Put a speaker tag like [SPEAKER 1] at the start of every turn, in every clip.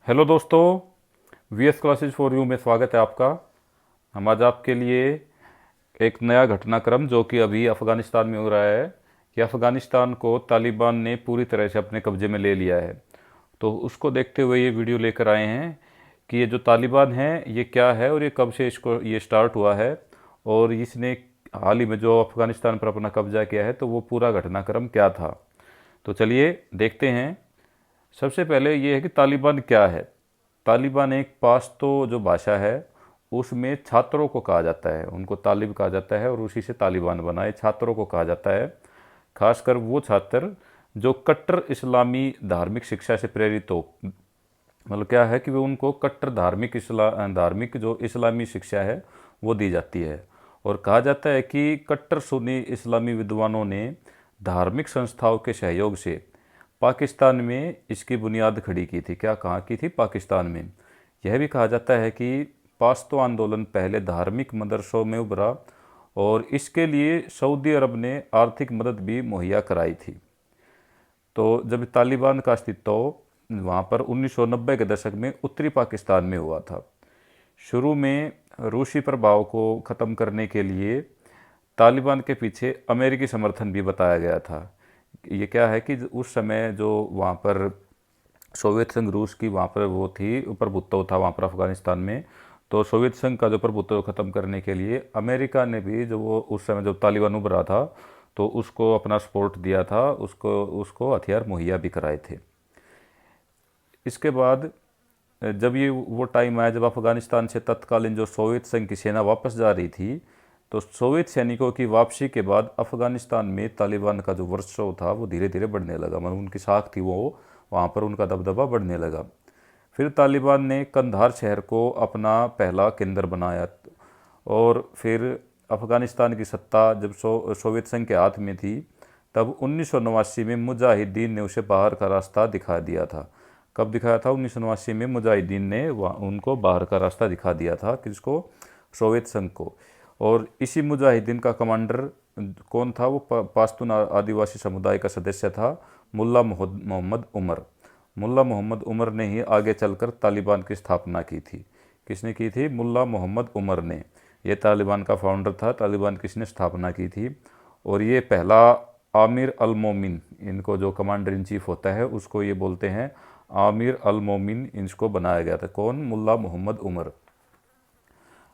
[SPEAKER 1] Hello दोस्तों, V S classes for you में स्वागत है आपका। हम आज आपके लिए एक नया घटनाक्रम जो कि अभी अफ़गानिस्तान में हो रहा है कि अफ़गानिस्तान को तालिबान ने पूरी तरह से अपने कब्ज़े में ले लिया है। तो उसको देखते हुए ये वीडियो लेकर आए हैं कि ये जो तालिबान है ये क्या है और ये कब से इसको ये स्टार्ट हुआ है और इसने हाल ही में जो अफ़गानिस्तान पर अपना कब्जा किया है तो वो पूरा घटनाक्रम क्या था। तो चलिए देखते हैं। सबसे पहले ये है कि तालिबान क्या है। तालिबान एक पाश्तो जो भाषा है उसमें छात्रों को कहा जाता है, उनको तालिब कहा जाता है और उसी से तालिबान बना है। छात्रों को कहा जाता है, खासकर वो छात्र जो कट्टर इस्लामी धार्मिक शिक्षा से प्रेरित हो। मतलब क्या है कि वो उनको कट्टर धार्मिक जो इस्लामी शिक्षा है वो दी जाती है। और कहा जाता है कि कट्टर सुन्नी इस्लामी विद्वानों ने धार्मिक संस्थाओं के सहयोग से पाकिस्तान में इसकी बुनियाद खड़ी की थी। क्या कहाँ की थी? पाकिस्तान में। यह भी कहा जाता है कि पाश्तो आंदोलन पहले धार्मिक मदरसों में उभरा और इसके लिए सऊदी अरब ने आर्थिक मदद भी मुहैया कराई थी। तो जब तालिबान का अस्तित्व वहाँ पर 1990 के दशक में उत्तरी पाकिस्तान में हुआ था। शुरू में रूसी प्रभाव को ख़त्म करने के लिए तालिबान के पीछे अमेरिकी समर्थन भी बताया गया था। ये क्या है कि उस समय जो वहाँ पर सोवियत संघ रूस की वहाँ पर वो थी प्रभुत्व था वहाँ पर अफ़गानिस्तान में। तो सोवियत संघ का जो प्रभुत्व ख़त्म करने के लिए अमेरिका ने भी जो वो उस समय जब तालिबान उभरा था तो उसको अपना सपोर्ट दिया था, उसको उसको हथियार मुहैया भी कराए थे। इसके बाद जब ये वो टाइम आया जब अफ़गानिस्तान से तत्कालीन जो सोवियत संघ की सेना वापस जा रही थी, तो सोवियत सैनिकों की वापसी के बाद अफ़गानिस्तान में तालिबान का जो वर्चस्व था वो धीरे धीरे बढ़ने लगा। मतलब उनकी साख थी वो वहाँ पर उनका दबदबा बढ़ने लगा। फिर तालिबान ने कंधार शहर को अपना पहला केंद्र बनाया और फिर अफ़गानिस्तान की सत्ता जब सोवियत संघ के हाथ में थी तब 1989 में मुजाहिदीन ने उसे बाहर का रास्ता दिखा दिया था। कब दिखाया था? 1989 में मुजाहिदीन ने उनको बाहर का रास्ता दिखा दिया था, किसको? सोवियत संघ को। और इसी मुजाहिदीन का कमांडर कौन था? वो पाश्तून आदिवासी समुदाय का सदस्य था, मुल्ला मोहम्मद उमर। मुल्ला मोहम्मद उमर ने ही आगे चलकर तालिबान की स्थापना की थी। किसने की थी? मुल्ला मोहम्मद उमर ने। ये तालिबान का फाउंडर था। तालिबान किसने स्थापना की थी? और ये पहला आमिर अल मोमिन, इनको जो कमांडर इन चीफ होता है उसको ये बोलते हैं आमिर अल मोमिन, इनको बनाया गया था। कौन? मुल्ला मोहम्मद उमर।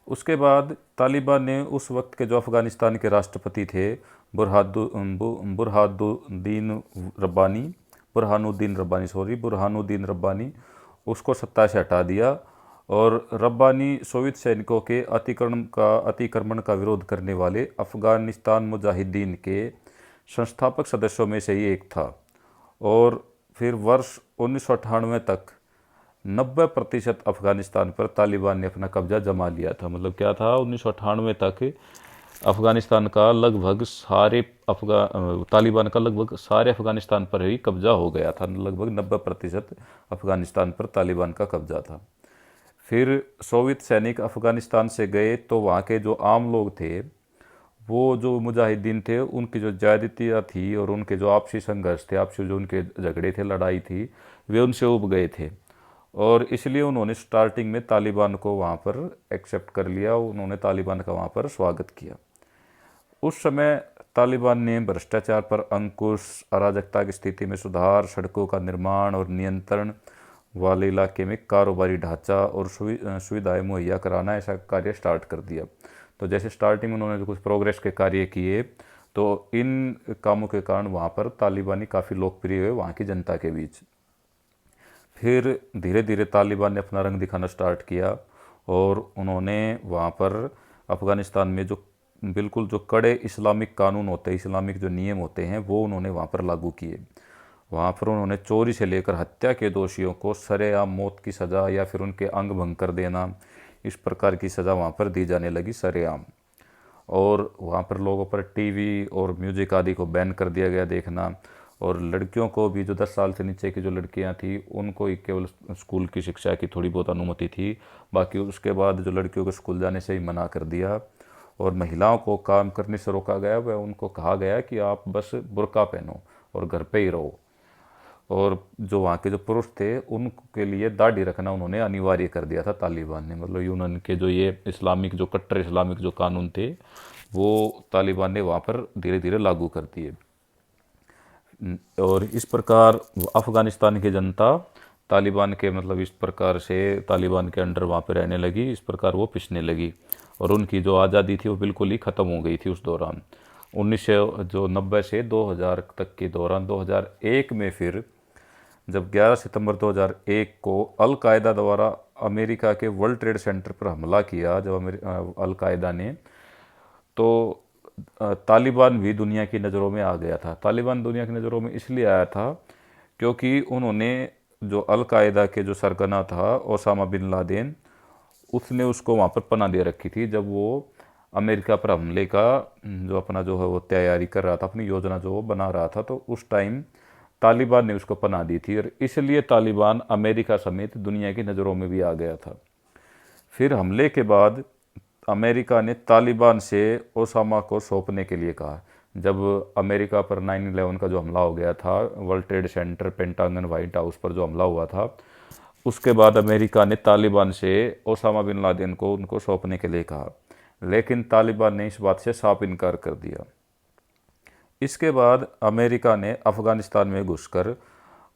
[SPEAKER 1] उसके बाद तालिबान ने उस वक्त के जो अफ़गानिस्तान के राष्ट्रपति थे बुरहानुद्दीन रब्बानी बुरहानुद्दीन रब्बानी, उसको सत्ता से हटा दिया। और रब्बानी सोवियत सैनिकों के अतिक्रमण का विरोध करने वाले अफ़गानिस्तान मुजाहिदीन के संस्थापक सदस्यों में से ही एक था। और फिर वर्ष 1998 तक 90% अफ़गानिस्तान पर तालिबान ने अपना कब्जा जमा लिया था। मतलब क्या था? 1998 तक अफ़गानिस्तान का लगभग सारे तालिबान का लगभग सारे अफ़गानिस्तान पर ही कब्जा हो गया था। लगभग 90% अफ़गानिस्तान पर तालिबान का कब्जा था। फिर सोवियत सैनिक अफ़गानिस्तान से गए तो वहाँ के जो आम लोग थे, वो जो मुजाहिदीन थे, उनकी जो ज़्यादतियाँ थी और उनके जो आपसी संघर्ष थे, आपसी जो उनके झगड़े थे, लड़ाई थी, वे उनसे उब गए थे। और इसलिए उन्होंने स्टार्टिंग में तालिबान को वहाँ पर एक्सेप्ट कर लिया, उन्होंने तालिबान का वहाँ पर स्वागत किया। उस समय तालिबान ने भ्रष्टाचार पर अंकुश, अराजकता की स्थिति में सुधार, सड़कों का निर्माण और नियंत्रण वाले इलाके में कारोबारी ढांचा और सुविधाएं मुहैया कराना, ऐसा कार्य स्टार्ट कर दिया। तो जैसे स्टार्टिंग में उन्होंने जो कुछ प्रोग्रेस के कार्य किए तो इन कामों के कारण वहाँ पर तालिबानी काफ़ी लोकप्रिय हुए वहाँ की जनता के बीच। फिर धीरे धीरे तालिबान ने अपना रंग दिखाना स्टार्ट किया और उन्होंने वहाँ पर अफ़गानिस्तान में जो बिल्कुल जो कड़े इस्लामिक कानून होते हैं, इस्लामिक जो नियम होते हैं, वो उन्होंने वहाँ पर लागू किए। वहाँ पर उन्होंने चोरी से लेकर हत्या के दोषियों को सरेआम मौत की सज़ा या फिर उनके अंग भंग कर देना, इस प्रकार की सज़ा वहाँ पर दी जाने लगी सरेआम। और वहाँ पर लोगों पर टीवी और म्यूजिक आदि को बैन कर दिया गया देखना। और लड़कियों को भी, जो 10 साल से नीचे की जो लड़कियाँ थी, उनको ही केवल स्कूल की शिक्षा की थोड़ी बहुत अनुमति थी, बाकी उसके बाद जो लड़कियों को स्कूल जाने से ही मना कर दिया। और महिलाओं को काम करने से रोका गया, वह उनको कहा गया कि आप बस बुर्का पहनो और घर पे ही रहो। और जो वहाँ के जो पुरुष थे उनके लिए दाढ़ी रखना उन्होंने अनिवार्य कर दिया था तालिबान ने। मतलब यूनान के जो ये इस्लामिक जो कट्टर इस्लामिक जो कानून थे वो तालिबान ने वहाँ पर धीरे धीरे लागू कर दिए। और इस प्रकार अफ़गानिस्तान की जनता तालिबान के मतलब इस प्रकार से तालिबान के अंडर वहाँ पे रहने लगी, इस प्रकार वो पिसने लगी और उनकी जो आज़ादी थी वो बिल्कुल ही ख़त्म हो गई थी उस दौरान। 1990 से 2000 तक के दौरान 2001 में फिर जब 11 सितंबर 2001 को अल कायदा द्वारा अमेरिका के वर्ल्ड ट्रेड सेंटर पर हमला किया, जब अल कायदा ने, तो तालिबान भी दुनिया की नज़रों में आ गया था। तालिबान दुनिया की नज़रों में इसलिए आया था क्योंकि उन्होंने जो अल कायदा के जो सरगना था ओसामा बिन लादेन, उसने उसको वहाँ पर पनाह दे रखी थी। जब वो अमेरिका पर हमले का जो अपना जो है वो तैयारी कर रहा था, अपनी योजना जो वो बना रहा था, तो उस टाइम तालिबान ने उसको पनाह दी थी और इसलिए तालिबान अमेरिका समेत दुनिया की नज़रों में भी आ गया था। फिर हमले के बाद अमेरिका ने तालिबान से ओसामा को सौंपने के लिए कहा। जब अमेरिका पर 9/11 का जो हमला हो गया था, world trade centre, pentagon, white house पर जो हमला हुआ था, उसके बाद अमेरिका ने तालिबान से ओसामा बिन लादेन को उनको सौंपने के लिए कहा, लेकिन तालिबान ने इस बात से साफ इनकार कर दिया। इसके बाद अमेरिका ने अफ़गानिस्तान में घुसकर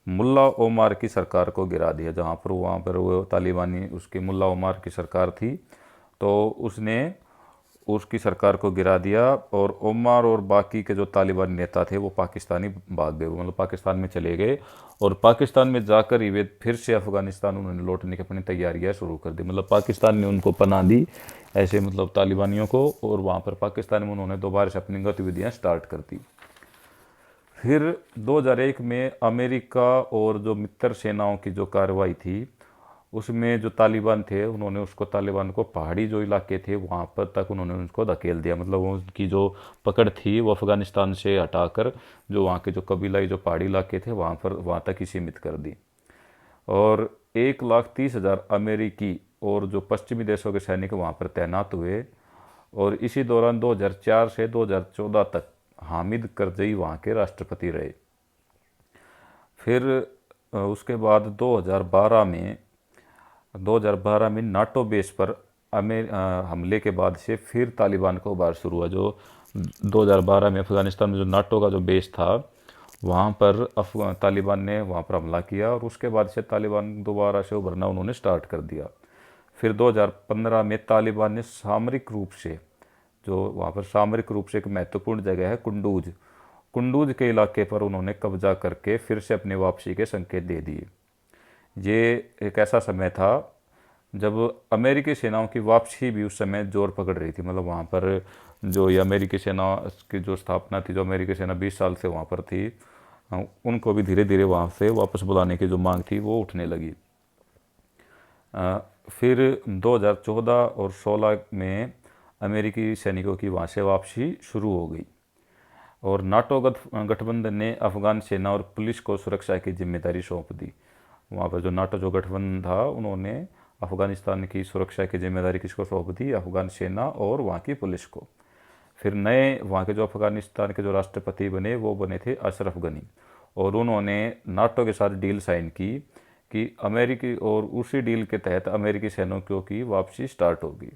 [SPEAKER 1] मुल्ला ओमार की सरकार को गिरा दिया। वहाँ पर वो तालिबानी उसकी मुल्ला ओमार की सरकार थी, तो उसने उसकी सरकार को गिरा दिया और ओमार और बाकी के जो तालिबानी नेता थे वो पाकिस्तानी भाग गए, मतलब पाकिस्तान में चले गए और पाकिस्तान में जाकर ही वे फिर से अफ़गानिस्तान उन्होंने लौटने की अपनी तैयारियां शुरू कर दी। मतलब पाकिस्तान ने उनको पनाह दी ऐसे मतलब तालिबानियों को, और वहाँ पर पाकिस्तान में उन्होंने दोबारा से अपनी गतिविधियाँ स्टार्ट कर दी। फिर 2001 में अमेरिका और जो मित्र सेनाओं की जो कार्रवाई थी उसमें जो तालिबान थे उन्होंने उसको तालिबान को पहाड़ी जो इलाके थे वहाँ पर तक उन्होंने उसको धकेल दिया। मतलब उनकी जो पकड़ थी वो अफ़गानिस्तान से हटाकर जो वहाँ के जो कबीलाई जो पहाड़ी इलाके थे वहाँ तक ही सीमित कर दी। और 1,30,000 अमेरिकी और जो पश्चिमी देशों के सैनिक वहाँ पर तैनात हुए। और इसी दौरान 2004 से 2014 तक हामिद करजई वहाँ के राष्ट्रपति रहे। फिर उसके बाद 2012 में नाटो बेस पर हमले के बाद से फिर तालिबान का उभार शुरू हुआ। जो 2012 में अफ़गानिस्तान में जो नाटो का जो बेस था वहाँ पर तालिबान ने वहाँ पर हमला किया और उसके बाद से तालिबान दोबारा से उभरना उन्होंने स्टार्ट कर दिया। फिर 2015 में तालिबान ने सामरिक रूप से, जो वहाँ पर सामरिक रूप से एक महत्वपूर्ण जगह है कुंडूज के इलाके पर उन्होंने कब्जा करके फिर से अपनी वापसी के संकेत दे दिए। ये एक ऐसा समय था जब अमेरिकी सेनाओं की वापसी भी उस समय जोर पकड़ रही थी। मतलब वहाँ पर जो ये अमेरिकी सेना की जो स्थापना थी, जो अमेरिकी सेना 20 साल से वहाँ पर थी, उनको भी धीरे धीरे वहाँ से वापस बुलाने की जो मांग थी वो उठने लगी। फिर 2014 और 16 में अमेरिकी सैनिकों की वहाँ से वापसी शुरू हो गई और नाटो गठबंधन ने अफगान सेना और पुलिस को सुरक्षा की जिम्मेदारी सौंप दी। वहाँ पर जो नाटो जो गठबंधन था उन्होंने अफगानिस्तान की सुरक्षा की जिम्मेदारी किसको सौंप दी? अफगान सेना और वहाँ की पुलिस को। फिर नए वहाँ के जो अफगानिस्तान के जो राष्ट्रपति बने वो बने थे अशरफ गनी, और उन्होंने नाटो के साथ डील साइन की कि अमेरिकी, और उसी डील के तहत अमेरिकी सैनिकों की वापसी स्टार्ट होगी।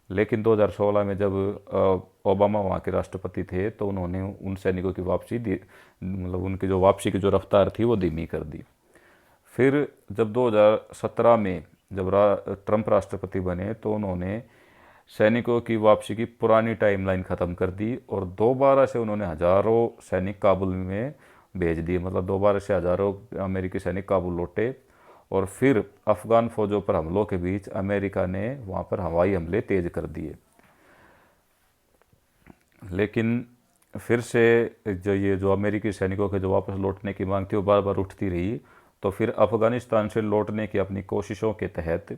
[SPEAKER 1] लेकिन 2016 में जब ओबामा वहाँ के राष्ट्रपति थे तो उन्होंने उन सैनिकों की वापसी मतलब उनकी जो वापसी की जो रफ्तार थी वो धीमी कर दी। फिर जब 2017 में जब ट्रंप राष्ट्रपति बने तो उन्होंने सैनिकों की वापसी की पुरानी टाइमलाइन ख़त्म कर दी और दोबारा से उन्होंने हज़ारों सैनिक काबुल में भेज दिए। मतलब दोबारा से हज़ारों अमेरिकी सैनिक काबुल लौटे और फिर अफ़गान फ़ौजों पर हमलों के बीच अमेरिका ने वहाँ पर हवाई हमले तेज़ कर दिए। लेकिन फिर से जो अमेरिकी सैनिकों के जो वापस लौटने की मांग थी वो बार बार उठती रही। तो फिर अफ़गानिस्तान से लौटने की अपनी कोशिशों के तहत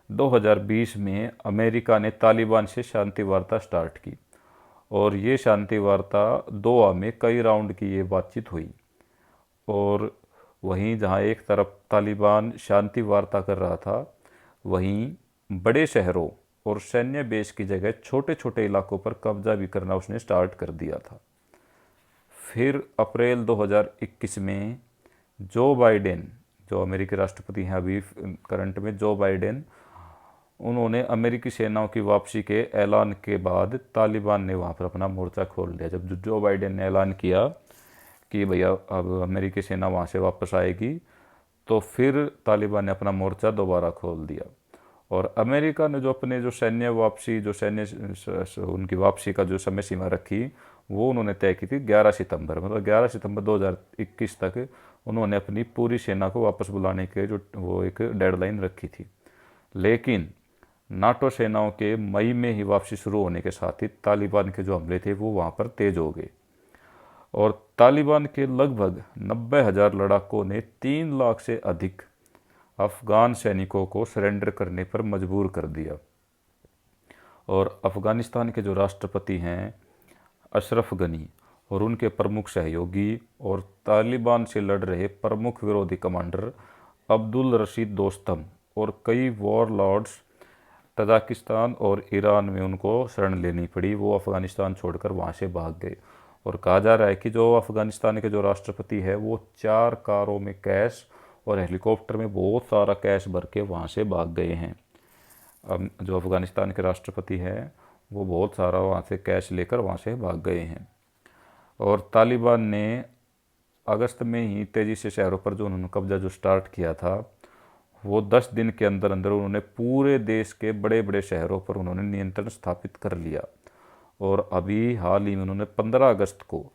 [SPEAKER 1] 2020 में अमेरिका ने तालिबान से शांति वार्ता स्टार्ट की और ये शांति वार्ता दोहा में कई राउंड की ये बातचीत हुई। और वहीं जहां एक तरफ तालिबान शांति वार्ता कर रहा था, वहीं बड़े शहरों और सैन्य बेस की जगह छोटे छोटे इलाकों पर कब्जा भी करना उसने स्टार्ट कर दिया था। फिर अप्रैल 2021 में जो बाइडेन, जो अमेरिकी राष्ट्रपति हैं अभी करंट में, जो बाइडेन, उन्होंने अमेरिकी सेनाओं की वापसी के ऐलान के बाद तालिबान ने वहाँ पर अपना मोर्चा खोल दिया। जब जो बाइडेन ने ऐलान किया कि भैया अब अमेरिकी सेना वहाँ से वापस आएगी, तो फिर तालिबान ने अपना मोर्चा दोबारा खोल दिया। और अमेरिका ने जो अपने जो सैन्य वापसी, जो सैन्य उनकी वापसी का जो समय सीमा रखी, वो उन्होंने तय की थी 11 सितंबर, मतलब 11 सितंबर 2021 तक उन्होंने अपनी पूरी सेना को वापस बुलाने के जो वो एक डेडलाइन रखी थी। लेकिन नाटो सेनाओं के मई में ही वापसी शुरू होने के साथ ही तालिबान के जो हमले थे वो वहाँ पर तेज हो गए और तालिबान के लगभग 90,000 लड़ाकों ने 3 लाख से अधिक अफगान सैनिकों को सरेंडर करने पर मजबूर कर दिया। और अफगानिस्तान के जो राष्ट्रपति हैं अशरफ गनी और उनके प्रमुख सहयोगी और तालिबान से लड़ रहे प्रमुख विरोधी कमांडर अब्दुल रशीद दोस्तम और कई वॉर लॉर्ड्स तजाकिस्तान और ईरान में उनको शरण लेनी पड़ी। वो अफ़गानिस्तान छोड़कर वहाँ से भाग गए और कहा जा रहा है कि जो अफ़गानिस्तान के जो राष्ट्रपति है वो 4 कारों में कैश और हेलीकॉप्टर में बहुत सारा कैश भर के वहाँ से भाग गए हैं। अब जो अफ़गानिस्तान के राष्ट्रपति हैं वो बहुत सारा वहाँ से कैश लेकर वहाँ से भाग गए हैं। और तालिबान ने अगस्त में ही तेज़ी से शहरों पर जो उन्होंने कब्जा जो स्टार्ट किया था, वो 10 दिन के अंदर अंदर उन्होंने पूरे देश के बड़े बड़े शहरों पर उन्होंने नियंत्रण स्थापित कर लिया। और अभी हाल ही में उन्होंने 15 अगस्त को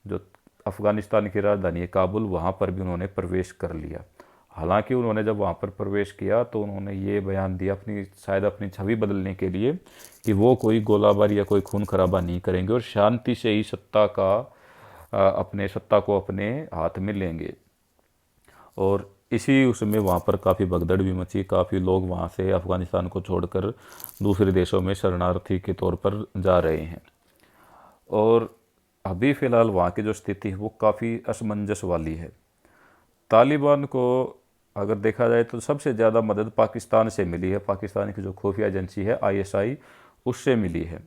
[SPEAKER 1] जो अफ़गानिस्तान की राजधानी है काबुल, वहाँ पर भी उन्होंने प्रवेश कर लिया। हालांकि उन्होंने जब वहाँ पर प्रवेश किया तो उन्होंने ये बयान दिया, अपनी शायद अपनी छवि बदलने के लिए, कि वो कोई गोलाबारी या कोई खून खराबा नहीं करेंगे और शांति से ही अपने सत्ता को अपने हाथ में लेंगे। और इसी उसमें वहाँ पर काफ़ी भगदड़ भी मची, काफ़ी लोग वहाँ से अफ़गानिस्तान को छोड़कर दूसरे देशों में शरणार्थी के तौर पर जा रहे हैं। और अभी फ़िलहाल वहाँ की जो स्थिति है वो काफ़ी असमंजस वाली है। तालिबान को अगर देखा जाए तो सबसे ज़्यादा मदद पाकिस्तान से मिली है, पाकिस्तान की जो खुफिया एजेंसी है ISI, उससे मिली है।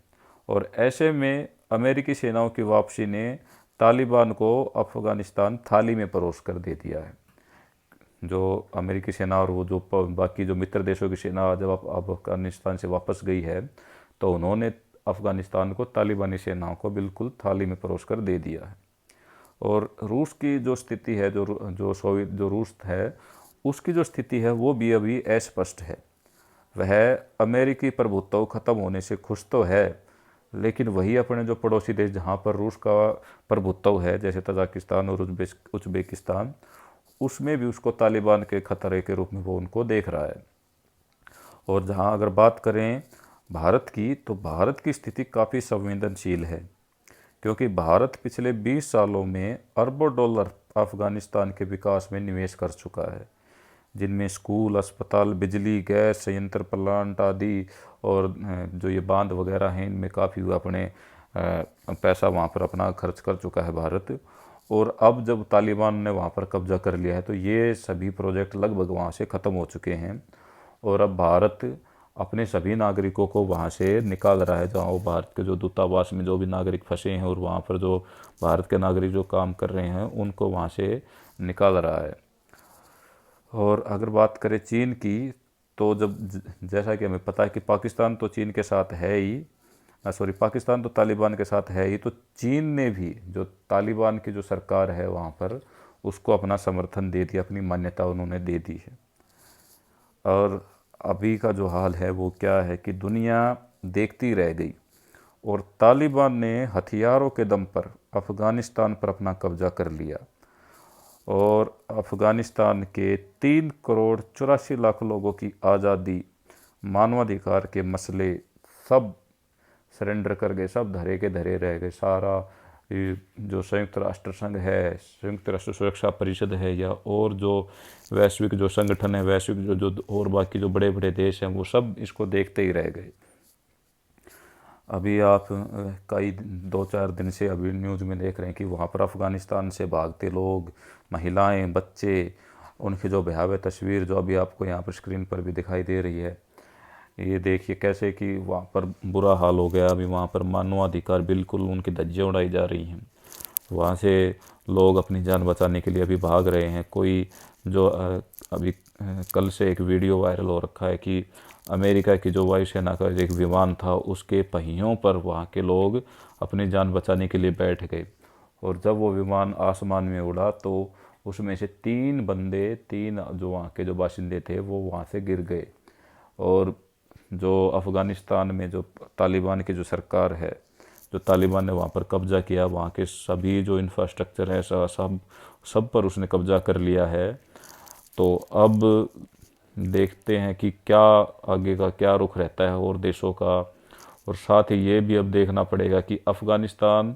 [SPEAKER 1] और ऐसे में अमेरिकी सेनाओं की वापसी ने तालिबान को अफ़गानिस्तान थाली में परोस कर दे दिया है। जो अमेरिकी सेना और वो जो बाकी जो मित्र देशों की सेना जब अफ़गानिस्तान से वापस गई है तो उन्होंने अफ़गानिस्तान को तालिबानी सेनाओं को बिल्कुल थाली में परोस कर दे दिया है। और रूस की जो स्थिति है, जो रूस है उसकी जो स्थिति है वो भी अभी अस्पष्ट है। वह अमेरिकी प्रभुत्व ख़त्म होने से खुश तो है, लेकिन वही अपने जो पड़ोसी देश जहाँ पर रूस का प्रभुत्व है, जैसे तजाकिस्तान और उज़्बेकिस्तान, उसमें भी उसको तालिबान के खतरे के रूप में वो उनको देख रहा है। और जहाँ अगर बात करें भारत की, तो भारत की स्थिति काफ़ी संवेदनशील है, क्योंकि भारत पिछले 20 सालों में अरबों डॉलर अफ़गानिस्तान के विकास में निवेश कर चुका है, जिनमें स्कूल, अस्पताल, बिजली, गैस संयंत्र, प्लांट आदि और जो ये बांध वगैरह हैं, इनमें काफ़ी अपने पैसा वहाँ पर अपना खर्च कर चुका है भारत। और अब जब तालिबान ने वहाँ पर कब्जा कर लिया है तो ये सभी प्रोजेक्ट लगभग वहाँ से ख़त्म हो चुके हैं और अब भारत अपने सभी नागरिकों को वहाँ से निकाल रहा है। जहाँ वो भारत के जो दूतावास में जो भी नागरिक फंसे हैं और वहाँ पर जो भारत के नागरिक जो काम कर रहे हैं उनको वहाँ से निकाल रहा है। और अगर बात करें चीन की, तो जैसा कि हमें पता है कि पाकिस्तान तो चीन के साथ है ही, पाकिस्तान तो तालिबान के साथ है ही, तो चीन ने भी जो तालिबान की जो सरकार है वहाँ पर उसको अपना समर्थन दे दिया, अपनी मान्यता उन्होंने दे दी है। और अभी का जो हाल है वो क्या है कि दुनिया देखती रह गई और तालिबान ने हथियारों के दम पर अफ़गानिस्तान पर अपना कब्जा कर लिया और अफ़गानिस्तान के 3 करोड़ 84 लाख लोगों की आज़ादी, मानवाधिकार के मसले सब सरेंडर कर गए, सब धरे के धरे रह गए। सारा जो संयुक्त राष्ट्र संघ है, संयुक्त राष्ट्र सुरक्षा परिषद है, या और जो वैश्विक जो संगठन है, वैश्विक जो और बाकी जो बड़े बड़े देश हैं, वो सब इसको देखते ही रह गए। अभी आप कई 2-4 दिन से अभी न्यूज़ में देख रहे हैं कि वहाँ पर अफ़गानिस्तान से भागते लोग, महिलाएं, बच्चे, उनकी जो भयावह तस्वीर जो अभी आपको यहाँ पर स्क्रीन पर भी दिखाई दे रही है, ये देखिए कैसे कि वहाँ पर बुरा हाल हो गया। अभी वहाँ पर मानवाधिकार बिल्कुल उनकी धज्जियाँ उड़ाई जा रही हैं। वहाँ से लोग अपनी जान बचाने के लिए अभी भाग रहे हैं। कोई जो अभी कल से एक वीडियो वायरल हो रखा है कि अमेरिका की जो वायुसेना का एक विमान था, उसके पहियों पर वहाँ के लोग अपनी जान बचाने के लिए बैठ गए, और जब वो विमान आसमान में उड़ा तो उसमें से 3 बंदे, 3 जो वहाँ के जो बाशिंदे थे वो वहाँ से गिर गए। और जो अफ़गानिस्तान में जो तालिबान की जो सरकार है, जो तालिबान ने वहाँ पर कब्ज़ा किया, वहाँ के सभी जो इंफ्रास्ट्रक्चर है सब पर उसने कब्ज़ा कर लिया है। तो अब देखते हैं कि क्या आगे का क्या रुख रहता है और देशों का। और साथ ही ये भी अब देखना पड़ेगा कि अफ़गानिस्तान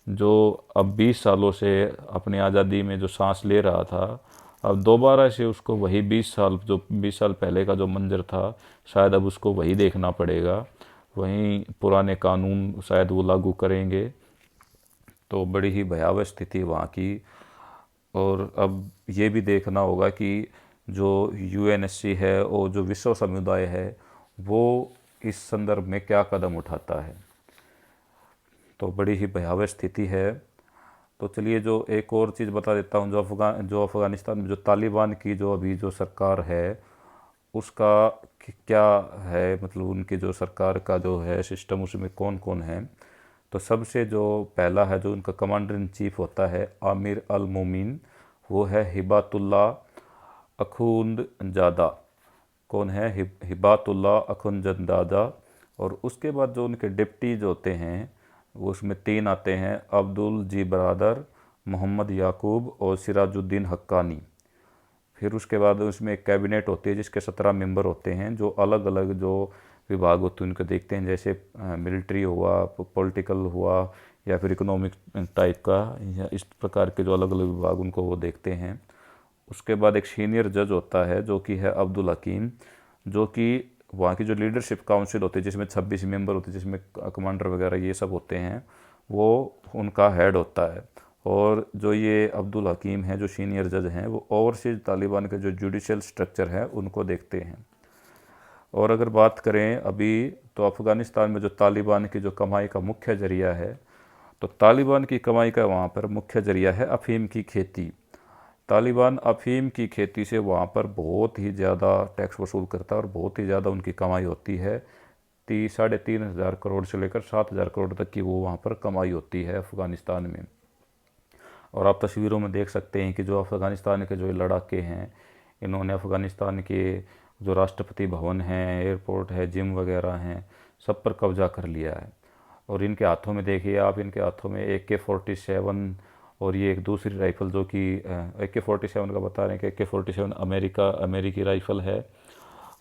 [SPEAKER 1] जो अब 20 सालों से अपनी आज़ादी में जो सांस ले रहा था, अब दोबारा से उसको वही 20 साल पहले का जो मंजर था, शायद अब उसको वही देखना पड़ेगा। वहीं पुराने कानून शायद वो लागू करेंगे। तो बड़ी ही भयावह स्थिति वहाँ की। और अब ये भी देखना होगा कि जो यूएनएससी है और जो विश्व समुदाय है वो इस संदर्भ में क्या कदम उठाता है। तो बड़ी ही भयावह स्थिति है। तो चलिए जो एक और चीज़ बता देता हूँ, जो अफ़गानिस्तान में जो तालिबान की जो अभी जो सरकार है उसका क्या है, मतलब उनकी जो सरकार का जो है सिस्टम, उसमें कौन कौन है। तो सबसे जो पहला है, जो उनका कमांडर इन चीफ होता है आमिर अल मोमिन, वो है हिबातुल्ला अखुंदजादा। कौन है? हिबातुल्ला अखुंदजादा। और उसके बाद जो उनके डिप्टीज होते हैं वो उसमें 3 आते हैं, अब्दुल जी बरादर, मोहम्मद याकूब और सिराजुद्दीन हक्कानी। फिर उसके बाद उसमें एक कैबिनेट होती है जिसके 17 मेंबर होते हैं, जो अलग अलग जो विभाग होते हैं उनको देखते हैं, जैसे मिलिट्री हुआ, पॉलिटिकल हुआ, या फिर इकोनॉमिक टाइप का, या इस प्रकार के जो अलग अलग विभाग उनको वो देखते हैं। उसके बाद एक सीनियर जज होता है जो कि है अब्दुल हकीम, जो कि वहाँ की जो लीडरशिप काउंसिल होती है जिसमें 26 मेंबर होते हैं, जिसमें कमांडर वगैरह ये सब होते हैं, वो उनका हेड होता है। और जो ये अब्दुल हकीम है, जो सीनियर जज हैं, वो ओवरसीज तालिबान के जो जुडिशल स्ट्रक्चर है उनको देखते हैं। और अगर बात करें अभी, तो अफ़गानिस्तान में जो तालिबान की जो कमाई का मुख्य ज़रिया है, तो तालिबान की कमाई का वहाँ पर मुख्य ज़रिया है अफ़ीम की खेती। तालिबान अफ़ीम की खेती से वहाँ पर बहुत ही ज़्यादा टैक्स वसूल करता है और बहुत ही ज़्यादा उनकी कमाई होती है। 3,500 करोड़ से लेकर 7,000 करोड़ तक की वो वहाँ पर कमाई होती है अफ़गानिस्तान में। और आप तस्वीरों में देख सकते हैं कि जो अफ़गानिस्तान के जो लड़ाके हैं, इन्होंने अफ़गानिस्तान के जो राष्ट्रपति भवन हैं, एयरपोर्ट है, जिम वगैरह हैं, सब पर कब्जा कर लिया है। और इनके हाथों में देखिए आप, इनके हाथों में AK-47 और ये एक दूसरी राइफ़ल जो कि AK-47 का बता रहे हैं कि AK-47 अमेरिकी राइफ़ल है,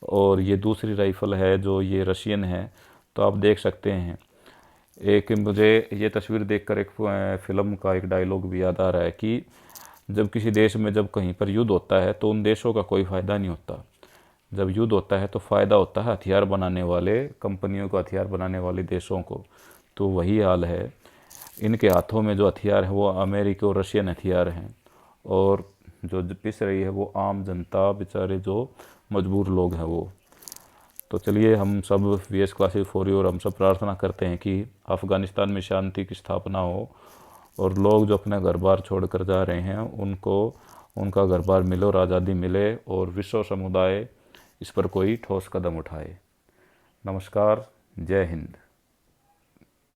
[SPEAKER 1] और ये दूसरी राइफ़ल है जो ये रशियन है। तो आप देख सकते हैं, एक मुझे ये तस्वीर देखकर एक फिल्म का एक डायलॉग भी याद आ रहा है कि जब किसी देश में जब कहीं पर युद्ध होता है तो उन देशों का कोई फ़ायदा नहीं होता। जब युद्ध होता है तो फ़ायदा होता है हथियार बनाने वाले कंपनियों को, हथियार बनाने वाले देशों को। तो वही हाल है, इनके हाथों में जो हथियार है वो अमेरिकी और रशियन हथियार हैं, और जो पिस रही है वो आम जनता, बेचारे जो मजबूर लोग हैं वो। तो चलिए हम सब VS क्लासेस फॉर यू और हम सब प्रार्थना करते हैं कि अफ़गानिस्तान में शांति की स्थापना हो, और लोग जो अपना घर बार छोड़ कर जा रहे हैं उनको उनका घर बार मिले और आज़ादी मिले, और विश्व समुदाय इस पर कोई ठोस कदम उठाए। नमस्कार, जय हिंद।